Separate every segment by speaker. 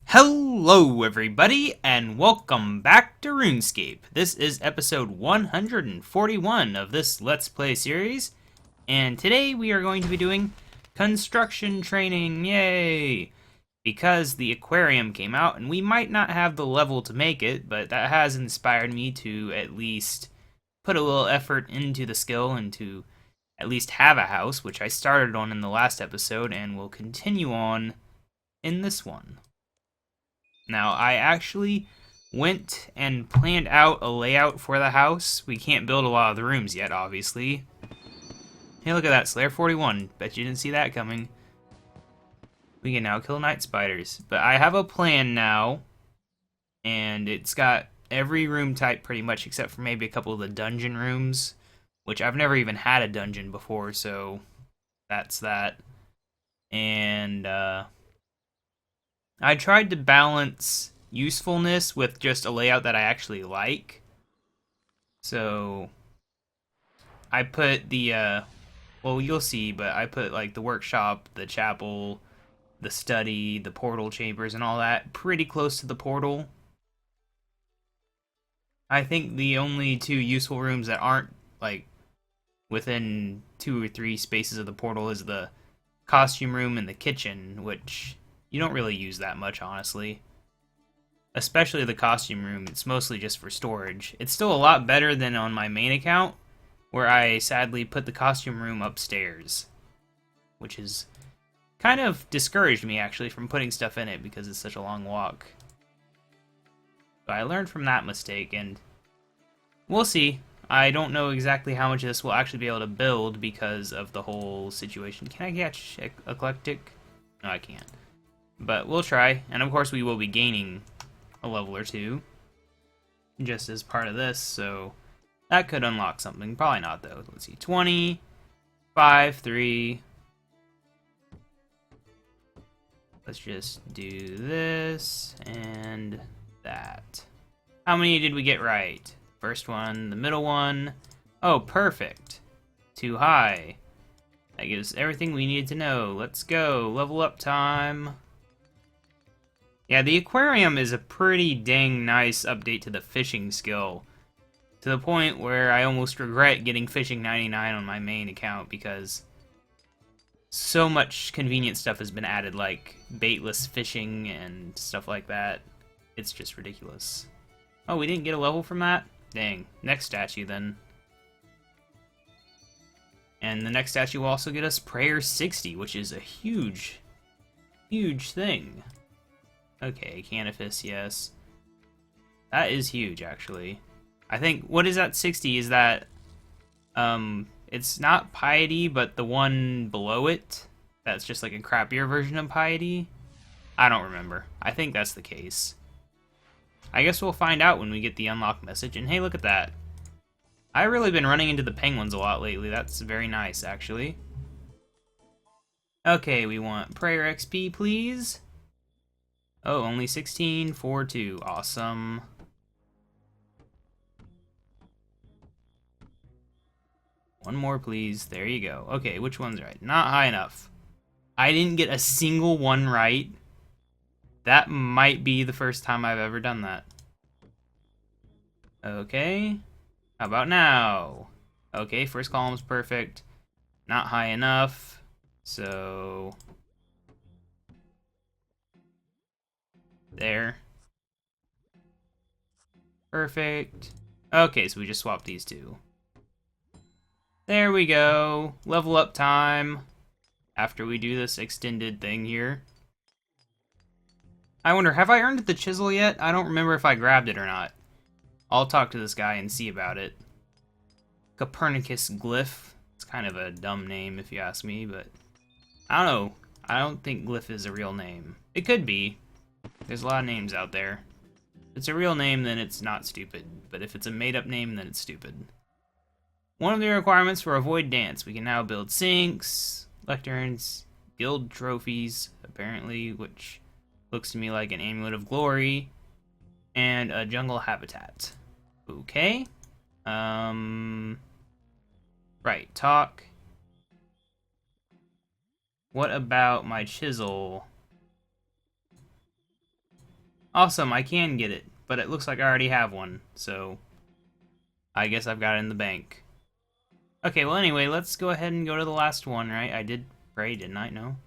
Speaker 1: Hello everybody, and welcome back to RuneScape. This is episode 141 of this Let's Play series, and today we are going to be doing construction training, yay! Because the aquarium came out, and we might not have the level to make it, but that has inspired me to at least put a little effort into the skill and to at least have a house, which I started on in the last episode and will continue on in this one. Now, I actually went and planned out a layout for the house. We can't build a lot of the rooms yet, obviously. Hey, look at that, Slayer 41. Bet you didn't see that coming. We can now kill night spiders. But I have a plan now, and it's got every room type pretty much, except for maybe a couple of the dungeon rooms, which I've never even had a dungeon before, so that's that. And, I tried to balance usefulness with just a layout that I actually like. So I put the well, you'll see, but I put like the workshop, the chapel, the study, the portal chambers and all that pretty close to the portal. I think the only two useful rooms that aren't like within 2 or 3 spaces of the portal is the costume room and the kitchen, which you don't really use that much, honestly. Especially the costume room, it's mostly just for storage. It's still a lot better than on my main account, where I sadly put the costume room upstairs. Which has kind of discouraged me, actually, from putting stuff in it because it's such a long walk. But I learned from that mistake, and we'll see. I don't know exactly how much of this we'll actually be able to build because of the whole situation. Can I catch Eclectic? No, I can't. But we'll try, and of course we will be gaining a level or two just as part of this, so that could unlock something. Probably not, though. Let's see, 20, 5, 3. Let's just do this and that. How many did we get right? First one, the middle one. Oh, perfect. Too high. That gives everything we needed to know. Let's go. Level up time. Yeah, the aquarium is a pretty dang nice update to the fishing skill. To the point where I almost regret getting fishing 99 on my main account because so much convenient stuff has been added, like baitless fishing and stuff like that. It's just ridiculous. Oh, we didn't get a level from that? Dang. Next statue, then. And the next statue will also get us Prayer 60, which is a huge, huge thing. Okay, Canifis, yes. That is huge, actually. I think, what is that 60? Is that, it's not Piety, but the one below it? That's just like a crappier version of Piety? I don't remember. I think that's the case. I guess we'll find out when we get the unlock message, and hey, look at that. I've really been running into the penguins a lot lately. That's very nice, actually. Okay, we want Prayer XP, please. Oh, only 16, 4, 2. Awesome. One more, please. There you go. Okay, which one's right? Not high enough. I didn't get a single one right. That might be the first time I've ever done that. Okay. How about now? Okay, first column's perfect. Not high enough. So there. Perfect. Okay, so we just swapped these two. There we go. Level up time. After we do this extended thing here. I wonder, have I earned the chisel yet? I don't remember if I grabbed it or not. I'll talk to this guy and see about it. Copernicus Glyph. It's kind of a dumb name if you ask me, but I don't know. I don't think Glyph is a real name. It could be. There's a lot of names out there. If it's a real name, then it's not stupid. But if it's a made-up name, then it's stupid. One of the requirements for Avoid Dance. We can now build sinks, lecterns, guild trophies, apparently, which looks to me like an Amulet of Glory, and a jungle habitat. Okay. Right, talk. What about my chisel? Awesome, I can get it, but it looks like I already have one, so I guess I've got it in the bank. Okay, well anyway, let's go ahead and go to the last one, right? I did pray, didn't I? No?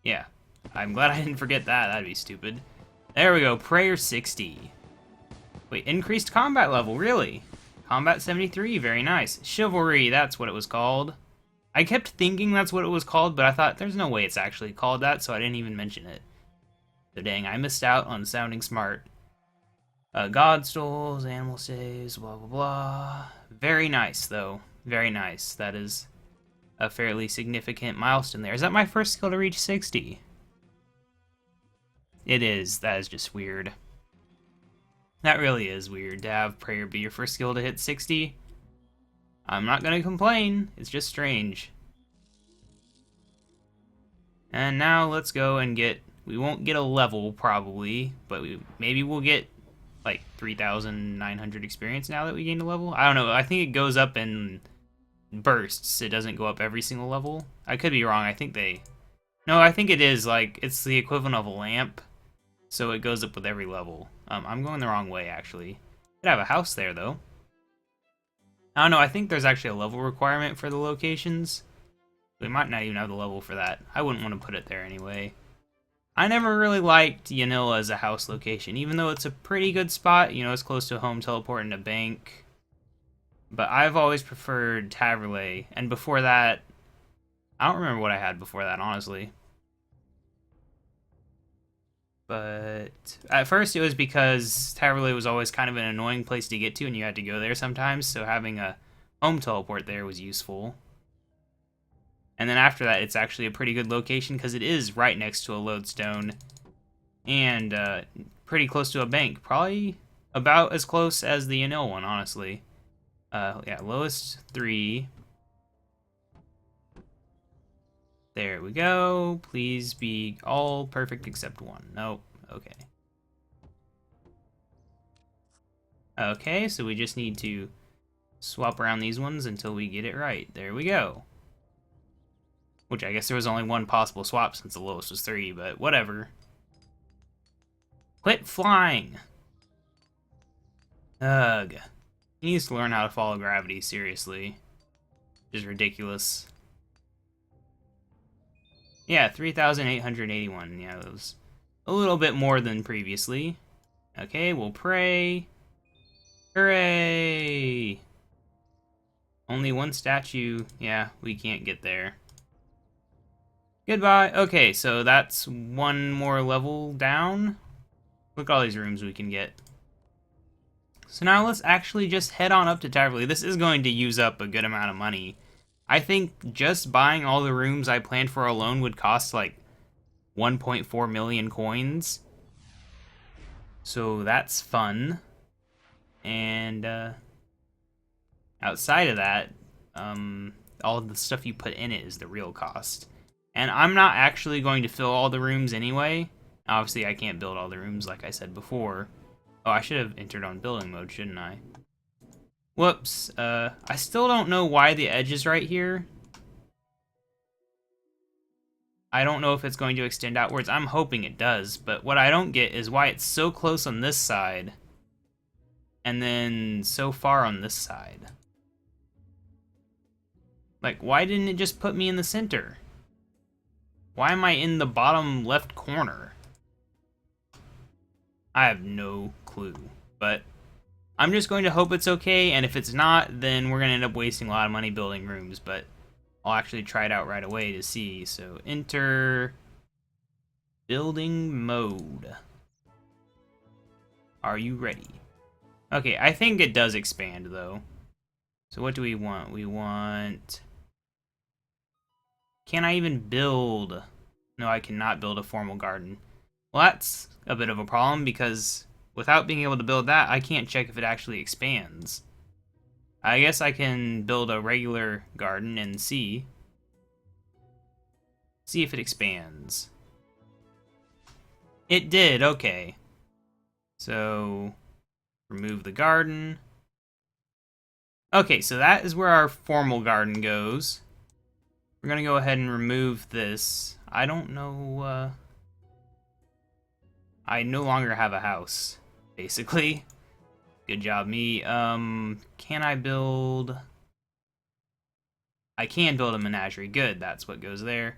Speaker 1: Yeah. I'm glad I didn't forget that. That'd be stupid. There we go, prayer 60. Wait, increased combat level, really? Combat 73, very nice. Chivalry, that's what it was called. I kept thinking that's what it was called, but I thought there's no way it's actually called that, so I didn't even mention it. So dang, I missed out on sounding smart. God stoles, animal saves, blah blah blah. Very nice, though. Very nice. That is a fairly significant milestone there. Is that my first skill to reach 60? It is. That is just weird. That really is weird to have prayer be your first skill to hit 60. I'm not gonna complain. It's just strange. And now let's go and get... We won't get a level, probably, but maybe we'll get, like, 3,900 experience now that we gained a level? I don't know. I think it goes up in bursts. It doesn't go up every single level. I could be wrong. I think they... No, I think it is, like, it's the equivalent of a lamp, so it goes up with every level. I'm going the wrong way, actually. Could have a house there, though. I don't know. I think there's actually a level requirement for the locations. We might not even have the level for that. I wouldn't want to put it there anyway. I never really liked Yanilla as a house location, even though it's a pretty good spot. You know, it's close to a home teleport and a bank. But I've always preferred Taverley, and before that, I don't remember what I had before that, honestly. But at first it was because Taverley was always kind of an annoying place to get to, and you had to go there sometimes, so having a home teleport there was useful. And then after that, it's actually a pretty good location because it is right next to a lodestone and pretty close to a bank. Probably about as close as the Yanil one, honestly. Yeah, lowest 3. There we go. Please be all perfect except 1. Nope. Okay. Okay, so we just need to swap around these ones until we get it right. There we go. Which I guess there was only one possible swap since the lowest was 3, but whatever. Quit flying! Ugh. He needs to learn how to follow gravity, seriously. Which is ridiculous. Yeah, 3,881. Yeah, that was a little bit more than previously. Okay, we'll pray. Hooray! Only one statue. Yeah, we can't get there. Goodbye. Okay, so that's one more level down. Look at all these rooms we can get. So now let's actually just head on up to Taverley. This is going to use up a good amount of money. I think just buying all the rooms I planned for alone would cost like 1.4 million coins. So that's fun. And outside of that, all of the stuff you put in it is the real cost. And I'm not actually going to fill all the rooms anyway. Obviously, I can't build all the rooms like I said before. Oh, I should have entered on building mode, shouldn't I? Whoops. I still don't know why the edge is right here. I don't know if it's going to extend outwards. I'm hoping it does, but what I don't get is why it's so close on this side and then so far on this side. Like, why didn't it just put me in the center? Why am I in the bottom left corner? I have no clue, but I'm just going to hope it's okay, and if it's not, then we're going to end up wasting a lot of money building rooms, but I'll actually try it out right away to see. So enter building mode. Are you ready? Okay, I think it does expand, though. So what do we want? We want... Can I even build? No, I cannot build a formal garden. Well, that's a bit of a problem, because without being able to build that, I can't check if it actually expands. I guess I can build a regular garden and see if it expands. It did, okay. So, remove the garden. Okay, so that is where our formal garden goes. We're gonna go ahead and remove this. I don't know, I no longer have a house, basically. Good job, me. Can I build... I can build a menagerie. Good, that's what goes there.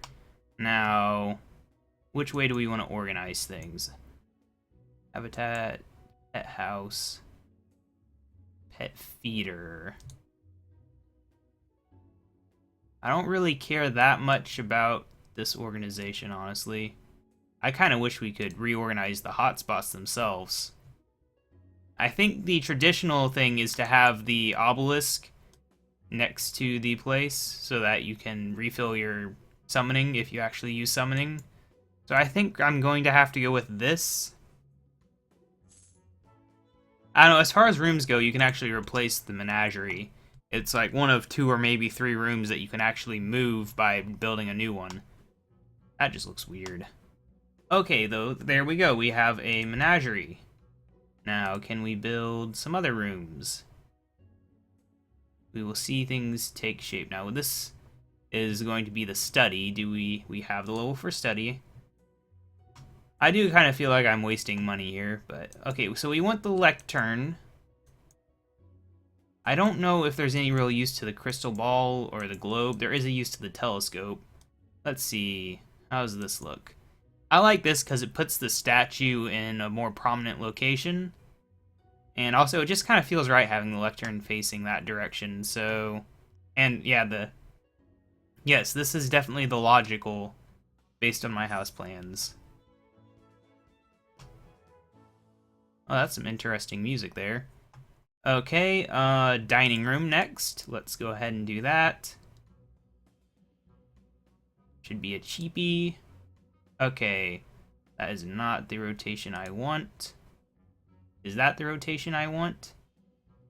Speaker 1: Now, which way do we want to organize things? Habitat, pet house, pet feeder. I don't really care that much about this organization, honestly. I kind of wish we could reorganize the hotspots themselves. I think the traditional thing is to have the obelisk next to the place so that you can refill your summoning if you actually use summoning. So I think I'm going to have to go with this. I don't know, as far as rooms go, you can actually replace the menagerie. It's like one of 2 or maybe 3 rooms that you can actually move by building a new one. That just looks weird. Okay, though, there we go. We have a menagerie. Now, can we build some other rooms? We will see things take shape. Now, this is going to be the study. We have the level for study. I do kind of feel like I'm wasting money here, but okay, so we want the lectern. I don't know if there's any real use to the crystal ball or the globe. There is a use to the telescope. Let's see. How does this look? I like this because it puts the statue in a more prominent location. And also, it just kind of feels right having the lectern facing that direction, so... And, yeah, Yes, this is definitely the logical, based on my house plans. Oh, that's some interesting music there. Okay, dining room next. Let's go ahead and do that. Should be a cheapie. Okay, that is not the rotation I want. Is that the rotation I want?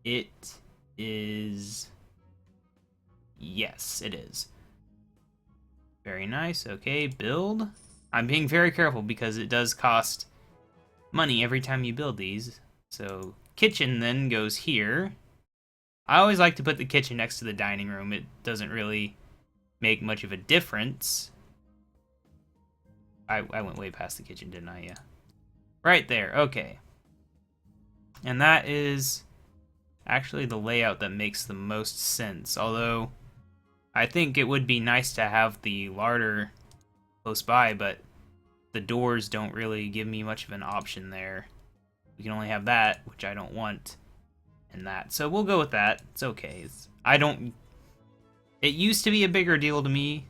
Speaker 1: It is... Yes, it is. Very nice. Okay, build. I'm being very careful because it does cost money every time you build these. So, kitchen then goes here. I always like to put the kitchen next to the dining room. It doesn't really make much of a difference. I went way past the kitchen, didn't I? Yeah. Right there. Okay. And that is actually the layout that makes the most sense. Although, I think it would be nice to have the larder close by, but the doors don't really give me much of an option there. We can only have that, which I don't want, and that. So we'll go with that. It's okay. It used to be a bigger deal to me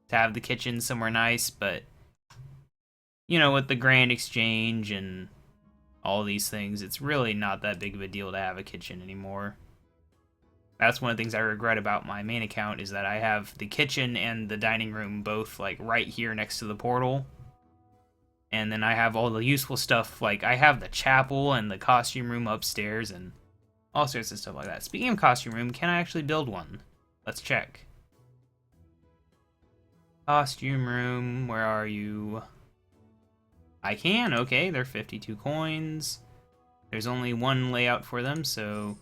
Speaker 1: to have the kitchen somewhere nice, but, you know, with the Grand Exchange and all these things, it's really not that big of a deal to have a kitchen anymore. That's one of the things I regret about my main account, is that I have the kitchen and the dining room both, like, right here next to the portal. And then I have all the useful stuff, like, I have the chapel and the costume room upstairs and all sorts of stuff like that. Speaking of costume room, can I actually build one? Let's check. Costume room, where are you? I can, okay, they're 52 coins. There's only one layout for them, so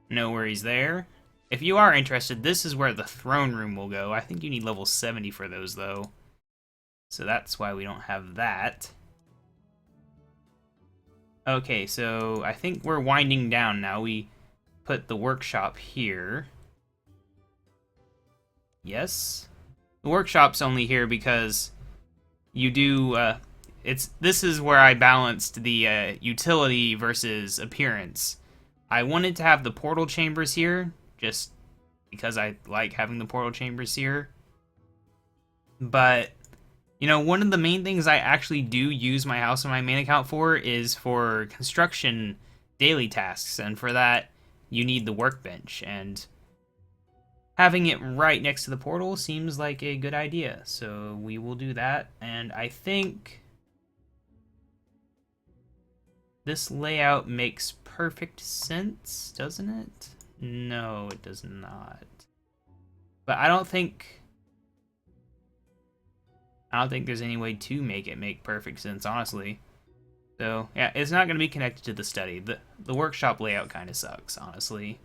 Speaker 1: no worries there. If you are interested, this is where the throne room will go. I think you need level 70 for those, though. So that's why we don't have that. Okay, so I think we're winding down now. We put the workshop here. Yes. The workshop's only here because you do... This is where I balanced the utility versus appearance. I wanted to have the portal chambers here, just because I like having the portal chambers here. But, you know, one of the main things I actually do use my house and my main account for is for construction daily tasks. And for that, you need the workbench. And having it right next to the portal seems like a good idea. So we will do that. And I think this layout makes perfect sense, doesn't it? No, it does not. But I don't think there's any way to make it make perfect sense, honestly. So, yeah, it's not going to be connected to the study. The workshop layout kind of sucks, honestly.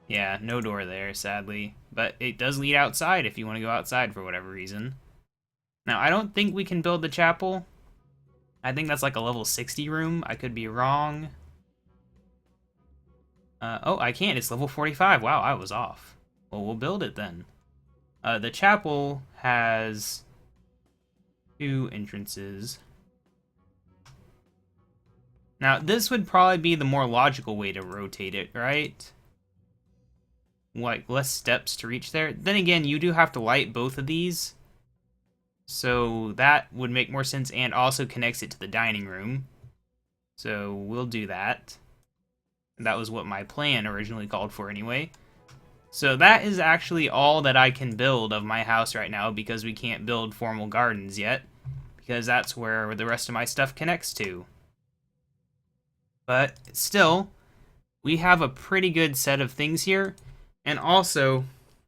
Speaker 1: Yeah, no door there, sadly. But it does lead outside if you want to go outside for whatever reason. Now, I don't think we can build the chapel. I think that's like a level 60 room. I could be wrong. Oh, I can't. It's level 45. Wow, I was off. Well, we'll build it then. The chapel has 2 entrances. Now, this would probably be the more logical way to rotate it, right? Like, less steps to reach there. Then again, you do have to light both of these. So that would make more sense, and also connects it to the dining room. So we'll do that. That was what my plan originally called for anyway. So that is actually all that I can build of my house right now, because we can't build formal gardens yet, because that's where the rest of my stuff connects to. But still, we have a pretty good set of things here. And also,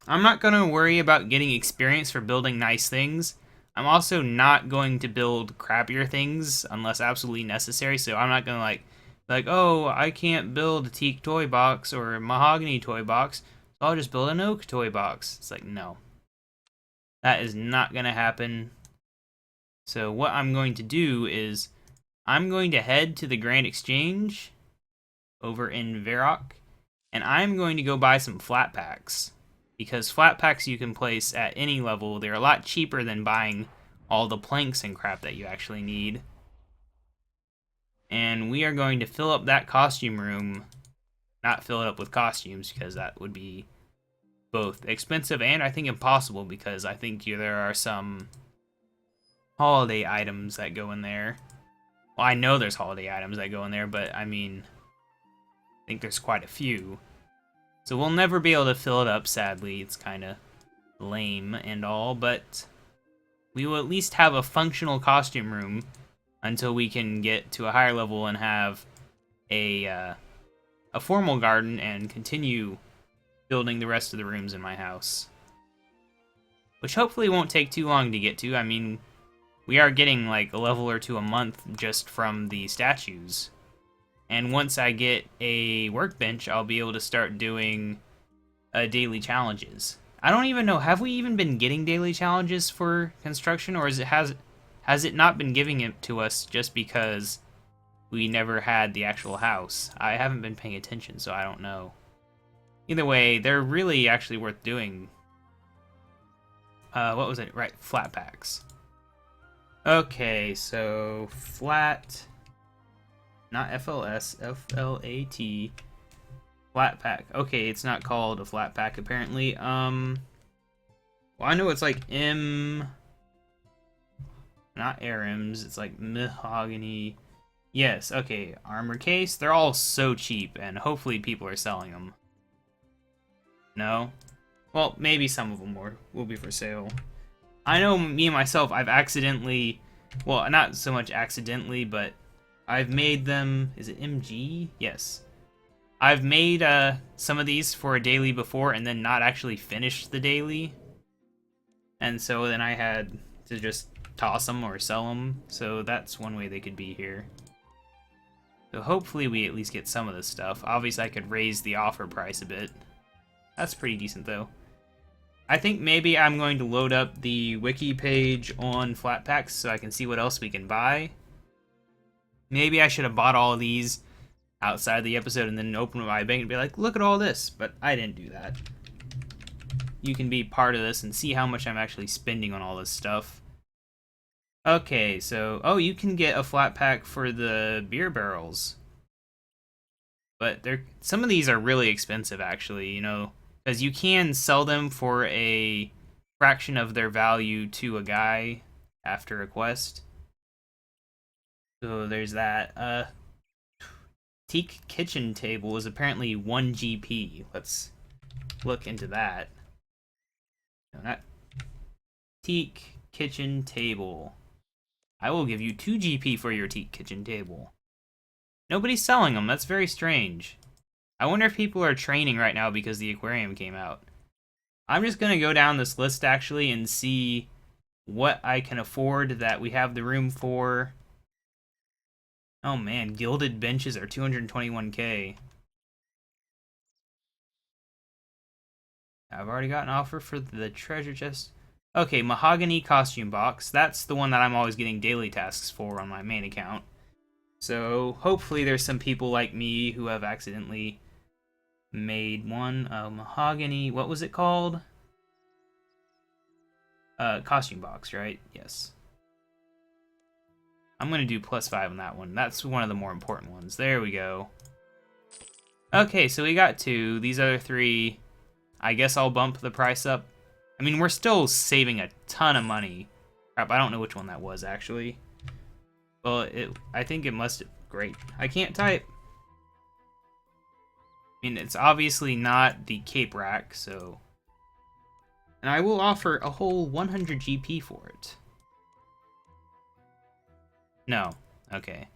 Speaker 1: I'm not going to worry about getting experience for building nice things. I'm also not going to build crappier things unless absolutely necessary. So I'm not going to like, oh, I can't build a teak toy box or a mahogany toy box, so I'll just build an oak toy box. It's like, no. That is not going to happen. So what I'm going to do is I'm going to head to the Grand Exchange over in Varrock, and I'm going to go buy some flat packs. Because flat packs you can place at any level. They're a lot cheaper than buying all the planks and crap that you actually need. And we are going to fill up that costume room. Not fill it up with costumes, because that would be both expensive and I think impossible, because I think there are some holiday items that go in there. Well, I know there's holiday items that go in there, but I mean, I think there's quite a few. So we'll never be able to fill it up, sadly. It's kind of lame and all, but we will at least have a functional costume room until we can get to a higher level and have a formal garden and continue building the rest of the rooms in my house. Which hopefully won't take too long to get to. I mean, we are getting like a level or 2 a month just from the statues. And once I get a workbench, I'll be able to start doing daily challenges. I don't even know, have we even been getting daily challenges for construction, or has it not been giving it to us just because we never had the actual house? I haven't been paying attention, so I don't know. Either way, they're really actually worth doing. What was it? Right, flat packs. Okay, so flat... Not FLS, FLAT. Flat pack. Okay, it's not called a flat pack apparently. Well, I know it's like M. Not ARMs. It's like mahogany. Yes. Okay. Armor case. They're all so cheap, and hopefully people are selling them. No. Well, maybe some of them will be for sale. I know me myself. I've accidentally. Well, not so much accidentally, but I've made them, is it MG? Yes. I've made some of these for a daily before and then not actually finished the daily. And so then I had to just toss them or sell them. So that's one way they could be here. So hopefully we at least get some of this stuff. Obviously I could raise the offer price a bit. That's pretty decent though. I think maybe I'm going to load up the wiki page on flat packs so I can see what else we can buy. Maybe I should have bought all of these outside the episode and then open my bank and be like, look at all this. But I didn't do that. You can be part of this and see how much I'm actually spending on all this stuff. Okay, so... Oh, you can get a flat pack for the beer barrels. But some of these are really expensive, actually, you know. Because you can sell them for a fraction of their value to a guy after a quest. So there's that. Teak kitchen table is apparently 1 GP. Let's look into that. No, not teak kitchen table. I will give you 2 GP for your teak kitchen table. Nobody's selling them. That's very strange. I wonder if people are training right now because the aquarium came out. I'm just going to go down this list actually and see what I can afford that we have the room for. Oh man, gilded benches are 221k. I've already got an offer for the treasure chest. Okay, mahogany costume box. That's the one that I'm always getting daily tasks for on my main account. So hopefully there's some people like me who have accidentally made one. Mahogany, what was it called? Costume box, right? Yes. I'm going to do +5 on that one. That's one of the more important ones. There we go. Okay, so we got 2. These other 3, I guess I'll bump the price up. I mean, we're still saving a ton of money. Crap, I don't know which one that was, actually. Well, I think it must have... Great. I can't type. I mean, it's obviously not the cape rack, so... And I will offer a whole 100 GP for it. No. Okay.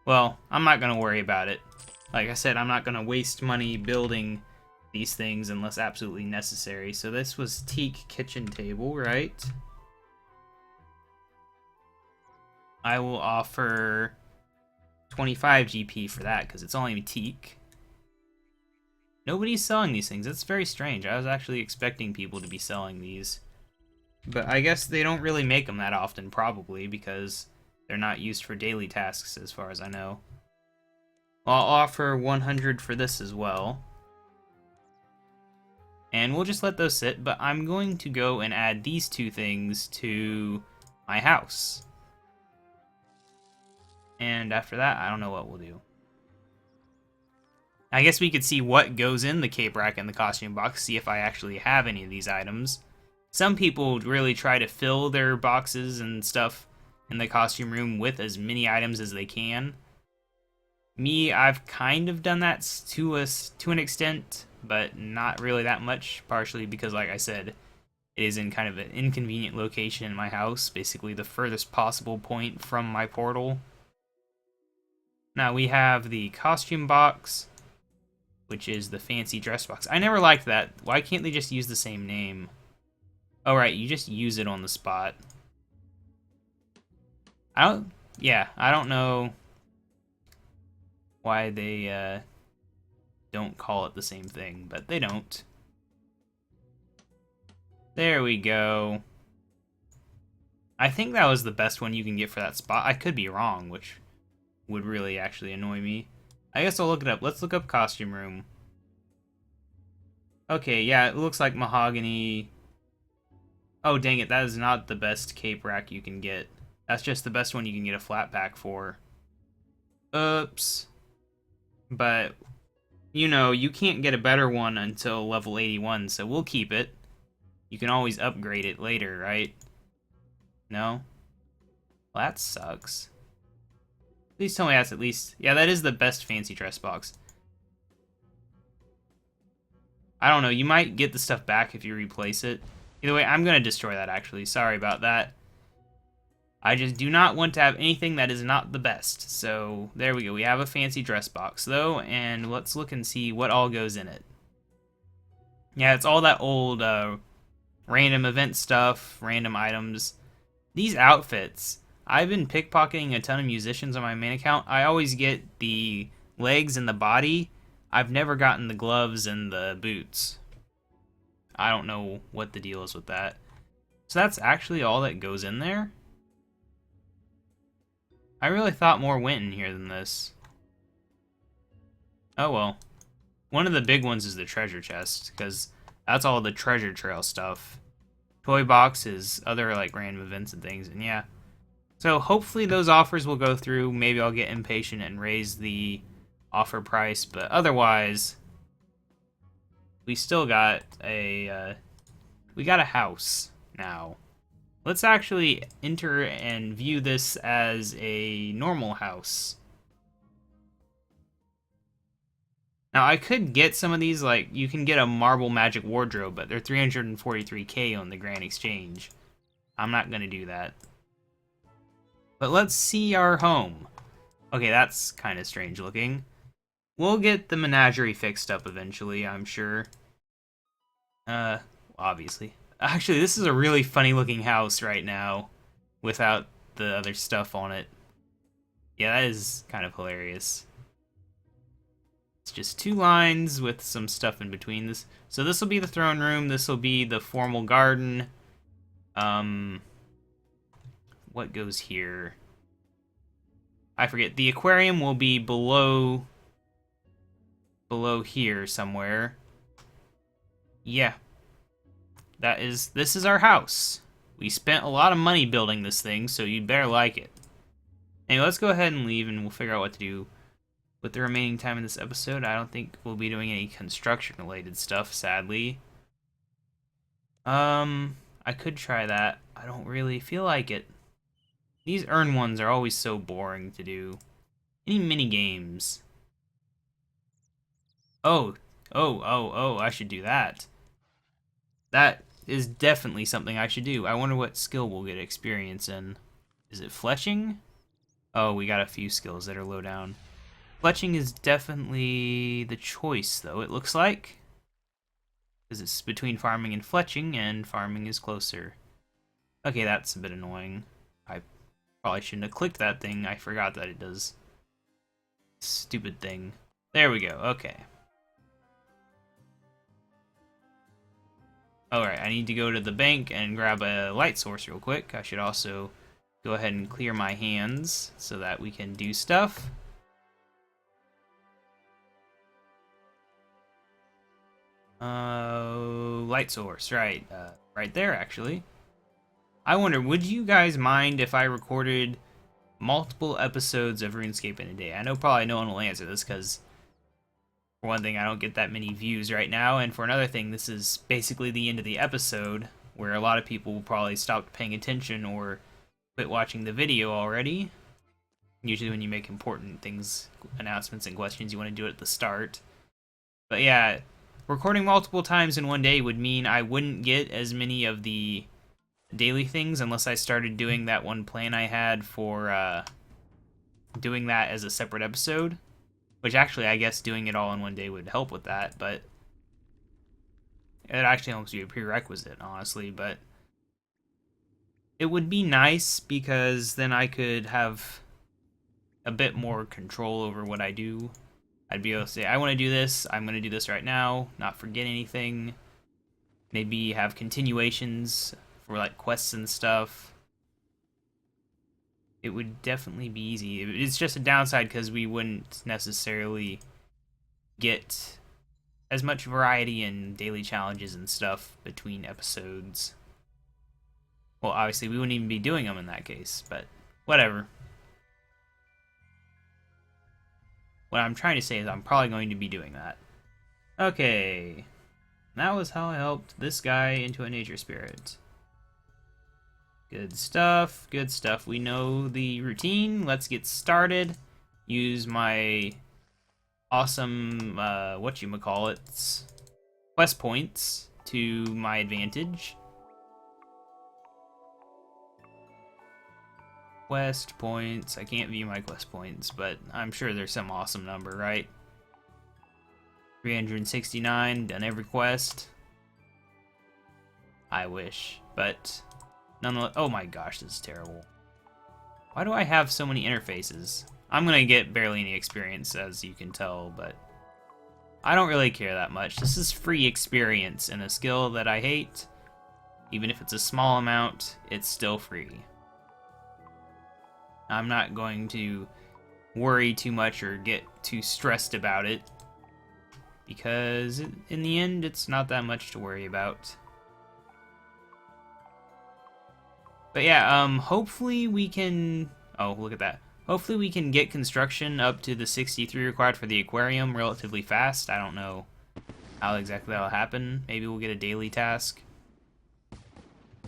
Speaker 1: Well, I'm not going to worry about it. Like I said, I'm not going to waste money building these things unless absolutely necessary. So this was teak kitchen table, right? I will offer 25 GP for that because it's only teak. Nobody's selling these things. That's very strange. I was actually expecting people to be selling these. But I guess they don't really make them that often, probably, because they're not used for daily tasks as far as I know. Well, I'll offer 100 for this as well. And we'll just let those sit, but I'm going to go and add these 2 things to my house. And after that, I don't know what we'll do. I guess we could see what goes in the cape rack and the costume box, see if I actually have any of these items. Some people really try to fill their boxes and stuff in the costume room with as many items as they can. Me, I've kind of done that to an extent, but not really that much, partially because, like I said, it is in kind of an inconvenient location in my house, basically the furthest possible point from my portal. Now we have the costume box, which is the fancy dress box. I never liked that. Why can't they just use the same name? Oh, right, you just use it on the spot. I don't know why they don't call it the same thing, but they don't. There we go. I think that was the best one you can get for that spot. I could be wrong, which would really actually annoy me. I guess I'll look it up. Let's look up costume room. Okay, yeah, it looks like mahogany. Oh, dang it, that is not the best cape rack you can get. That's just the best one you can get a flat pack for. Oops. But, you know, you can't get a better one until level 81, so we'll keep it. You can always upgrade it later, right? No? Well, that sucks. Please tell me that's at least... Yeah, that is the best fancy dress box. I don't know, you might get the stuff back if you replace it. Either way, I'm going to destroy that, actually. Sorry about that. I just do not want to have anything that is not the best. So, there we go. We have a fancy dress box, though, and let's look and see what all goes in it. Yeah, it's all that old random event stuff, random items. These outfits, I've been pickpocketing a ton of musicians on my main account. I always get the legs and the body. I've never gotten the gloves and the boots. I don't know what the deal is with that. So that's actually all that goes in there? I really thought more went in here than this. Oh well. One of the big ones is the treasure chest, because that's all the treasure trail stuff. Toy box is other like random events and things, and yeah. So hopefully those offers will go through. Maybe I'll get impatient and raise the offer price, but otherwise, we still got a house now. Let's actually enter and view this as a normal house. Now, I could get some of these, like, you can get a marble magic wardrobe, but they're 343k on the Grand Exchange. I'm not going to do that. But let's see our home. Okay, that's kind of strange looking. We'll get the menagerie fixed up eventually, I'm sure. Obviously. Actually, this is a really funny looking house right now, without the other stuff on it. Yeah, that is kind of hilarious. It's just 2 lines with some stuff in between this. So this will be the throne room, this will be the formal garden. What goes here? I forget. The aquarium will be below here somewhere. Yeah. This is our house. We spent a lot of money building this thing, so you'd better like it. Anyway, let's go ahead and leave, and we'll figure out what to do with the remaining time in this episode. I don't think we'll be doing any construction-related stuff, sadly. I could try that. I don't really feel like it. These earn ones are always so boring to do. Any mini games? Oh, I should do that. That is definitely something I should do. I wonder what skill we'll get experience in. Is it fletching? Oh, we got a few skills that are low down. Fletching is definitely the choice, though, it looks like. Because it's between farming and fletching, and farming is closer. Okay, that's a bit annoying. I probably shouldn't have clicked that thing. I forgot that it does. Stupid thing. There we go, okay. Alright, I need to go to the bank and grab a light source real quick. I should also go ahead and clear my hands so that we can do stuff. Light source, right. Right there, actually. I wonder, would you guys mind if I recorded multiple episodes of RuneScape in a day? I know probably no one will answer this, because for one thing, I don't get that many views right now, and for another thing, this is basically the end of the episode, where a lot of people will probably stop paying attention or quit watching the video already. Usually when you make important things, announcements and questions, you want to do it at the start. But yeah, recording multiple times in one day would mean I wouldn't get as many of the daily things unless I started doing that one plan I had for doing that as a separate episode. Which actually, I guess doing it all in one day would help with that, but it actually almost be a prerequisite, honestly, but it would be nice because then I could have a bit more control over what I do. I'd be able to say, I want to do this, I'm going to do this right now, not forget anything. Maybe have continuations for like quests and stuff. It would definitely be easy. It's just a downside because we wouldn't necessarily get as much variety in daily challenges and stuff between episodes. Well, obviously we wouldn't even be doing them in that case, but whatever. What I'm trying to say is I'm probably going to be doing that. Okay. That was how I helped this guy into a nature spirit. Good stuff, good stuff. We know the routine. Let's get started. Use my awesome, whatchamacallits, quest points to my advantage. Quest points. I can't view my quest points, but I'm sure there's some awesome number, right? 369, done every quest. I wish, but nonetheless. Oh my gosh, this is terrible. Why do I have so many interfaces? I'm gonna get barely any experience, as you can tell, but I don't really care that much. This is free experience in a skill that I hate. Even if it's a small amount, it's still free. I'm not going to worry too much or get too stressed about it, because in the end, it's not that much to worry about. But yeah, hopefully we can... Oh, look at that. Hopefully we can get construction up to the 63 required for the aquarium relatively fast. I don't know how exactly that'll happen. Maybe we'll get a daily task.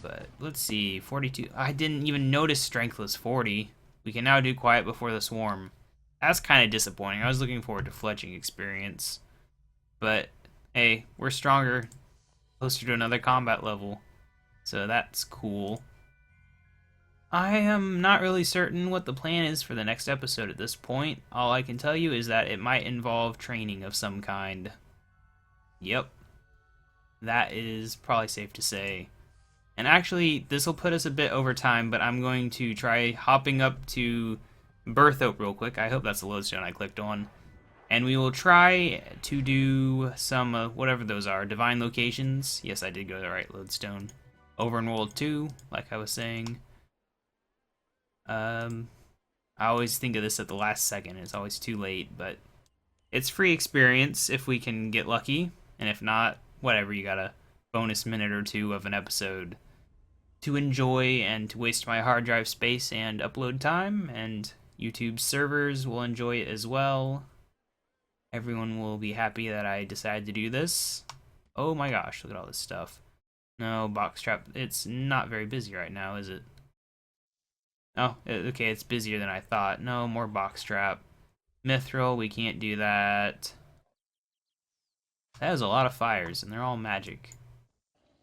Speaker 1: But let's see, 42. I didn't even notice strength was 40. We can now do quiet before the swarm. That's kind of disappointing. I was looking forward to fletching experience. But hey, we're stronger, closer to another combat level. So that's cool. I am not really certain what the plan is for the next episode at this point. All I can tell you is that it might involve training of some kind. Yep. That is probably safe to say. And actually, this will put us a bit over time, but I'm going to try hopping up to Berthope real quick. I hope that's the lodestone I clicked on. And we will try to do some, whatever those are, divine locations. Yes, I did go to the right lodestone. over in World 2, like I was saying. I always think of this at the last second. It's always too late, but it's free experience if we can get lucky. And if not, whatever, you got a bonus minute or two of an episode to enjoy and to waste my hard drive space and upload time, and YouTube servers will enjoy it as well. Everyone will be happy that I decided to do this. Oh my gosh, look at all this stuff. No, box trap. It's not very busy right now, is it? Oh, okay, it's busier than I thought. No, more box trap. Mithril, we can't do that. That has a lot of fires, and they're all magic.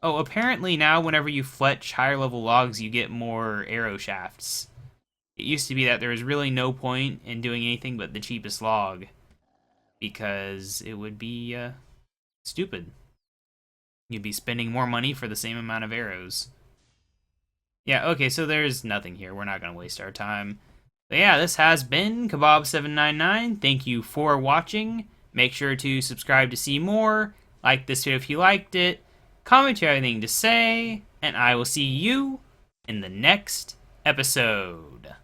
Speaker 1: Oh, apparently now whenever you fletch higher level logs, you get more arrow shafts. It used to be that there was really no point in doing anything but the cheapest log, because it would be stupid. You'd be spending more money for the same amount of arrows. Yeah, okay, so there's nothing here. We're not going to waste our time. But yeah, this has been KaBob799. Thank you for watching. Make sure to subscribe to see more. Like this video if you liked it. Comment if you have anything to say. And I will see you in the next episode.